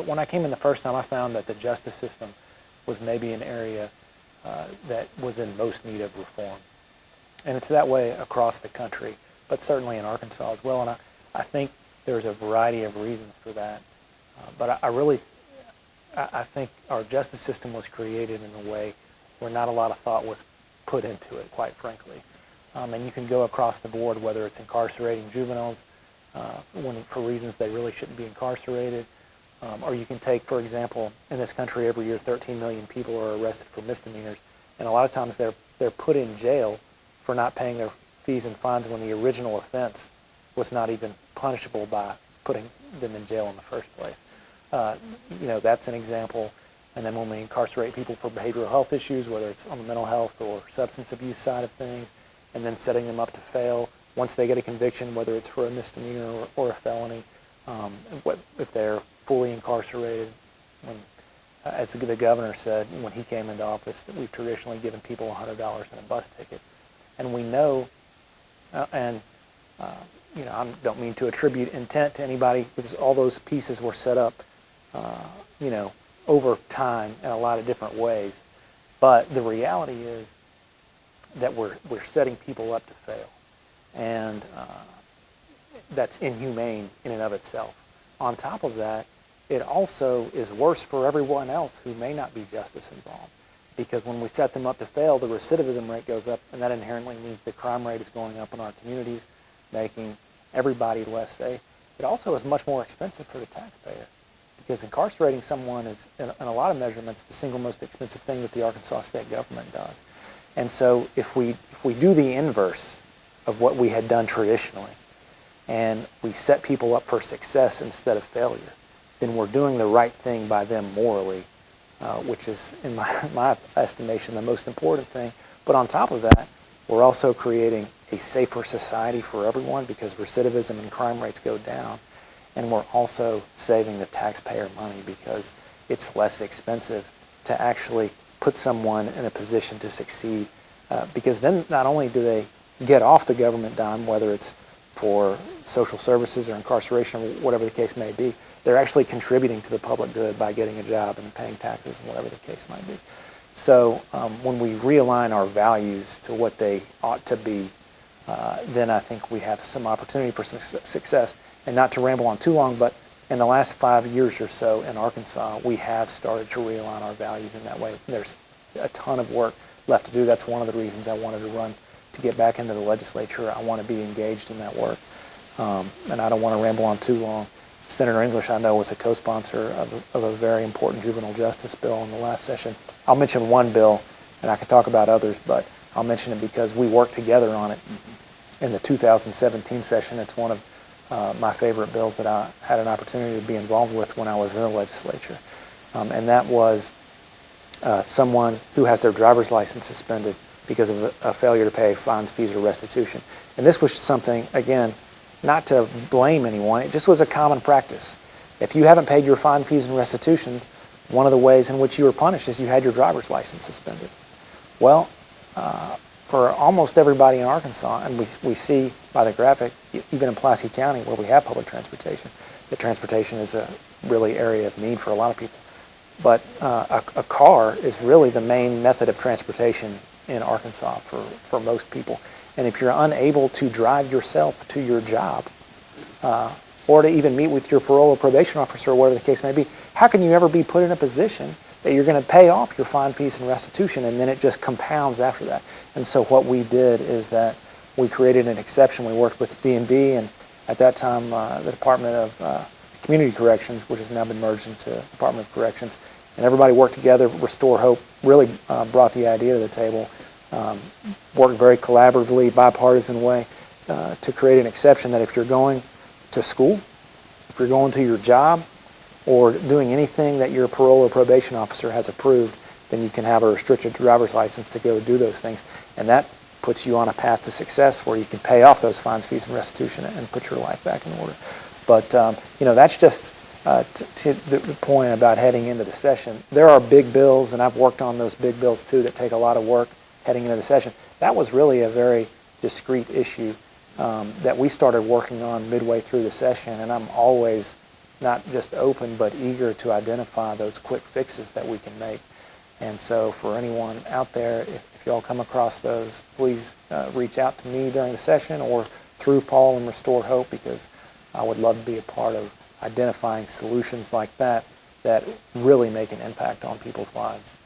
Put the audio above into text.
But when I came in the first time, I found that the justice system was maybe an area that was in most need of reform. And it's that way across the country, but certainly in Arkansas as well. And I think there's a variety of reasons for that. But I think our justice system was created in a way where not a lot of thought was put into it, quite frankly. And you can go across the board, whether it's incarcerating juveniles for reasons they really shouldn't be incarcerated, or you can take, for example, in this country every year 13 million people are arrested for misdemeanors, and a lot of times they're put in jail for not paying their fees and fines when the original offense was not even punishable by putting them in jail in the first place. That's an example. And then when we incarcerate people for behavioral health issues, whether it's on the mental health or substance abuse side of things, and then setting them up to fail once they get a conviction, whether it's for a misdemeanor or a felony, if they're fully incarcerated. As the governor said when he came into office, that we've traditionally given people $100 in a bus ticket. And we know, I don't mean to attribute intent to anybody, because all those pieces were set up, over time in a lot of different ways. But the reality is that we're setting people up to fail. And that's inhumane in and of itself. On top of that, it also is worse for everyone else who may not be justice involved. Because when we set them up to fail, the recidivism rate goes up, and that inherently means the crime rate is going up in our communities, making everybody less safe. It also is much more expensive for the taxpayer, because incarcerating someone is, in a lot of measurements, the single most expensive thing that the Arkansas state government does. And so if we do the inverse of what we had done traditionally, and we set people up for success instead of failure, then we're doing the right thing by them morally, which is, in my estimation, the most important thing. But on top of that, we're also creating a safer society for everyone, because recidivism and crime rates go down. And we're also saving the taxpayer money, because it's less expensive to actually put someone in a position to succeed. Because then not only do they get off the government dime, whether it's for social services or incarceration or whatever the case may be, they're actually contributing to the public good by getting a job and paying taxes and whatever the case might be. So when we realign our values to what they ought to be, then I think we have some opportunity for some success. And not to ramble on too long, but in the last 5 years or so in Arkansas, we have started to realign our values in that way. There's a ton of work left to do. That's one of the reasons I wanted to run to get back into the legislature. I want to be engaged in that work. And I don't want to ramble on too long. Senator English, I know, was a co-sponsor of a very important juvenile justice bill in the last session. I'll mention one bill, and I can talk about others, but I'll mention it because we worked together on it in the 2017 session. It's one of my favorite bills that I had an opportunity to be involved with when I was in the legislature. And that was someone who has their driver's license suspended because of a failure to pay fines, fees, or restitution. And this was something, again, not to blame anyone, it just was a common practice. If you haven't paid your fine, fees, and restitutions, one of the ways in which you were punished is you had your driver's license suspended. Well, for almost everybody in Arkansas, and we see by the graphic, even in Pulaski County where we have public transportation, that transportation is a really area of need for a lot of people. But a car is really the main method of transportation in Arkansas for most people. And if you're unable to drive yourself to your job, or to even meet with your parole or probation officer or whatever the case may be, how can you ever be put in a position that you're going to pay off your fine, fees, and restitution, and then it just compounds after that? And so what we did is that we created an exception. We worked with B&B, and at that time the Department of Community Corrections, which has now been merged into Department of Corrections, and everybody worked together. Restore Hope really brought the idea to the table, worked very collaboratively, bipartisan way, to create an exception that if you're going to school, if you're going to your job, or doing anything that your parole or probation officer has approved, then you can have a restricted driver's license to go do those things. And that puts you on a path to success where you can pay off those fines, fees, and restitution and put your life back in order. But, that's just to the point about heading into the session. There are big bills, and I've worked on those big bills too, that take a lot of work heading into the session. That was really a very discrete issue that we started working on midway through the session, and I'm always not just open but eager to identify those quick fixes that we can make. And so for anyone out there, if y'all come across those, please reach out to me during the session or through Paul and Restore Hope, because I would love to be a part of identifying solutions like that that really make an impact on people's lives.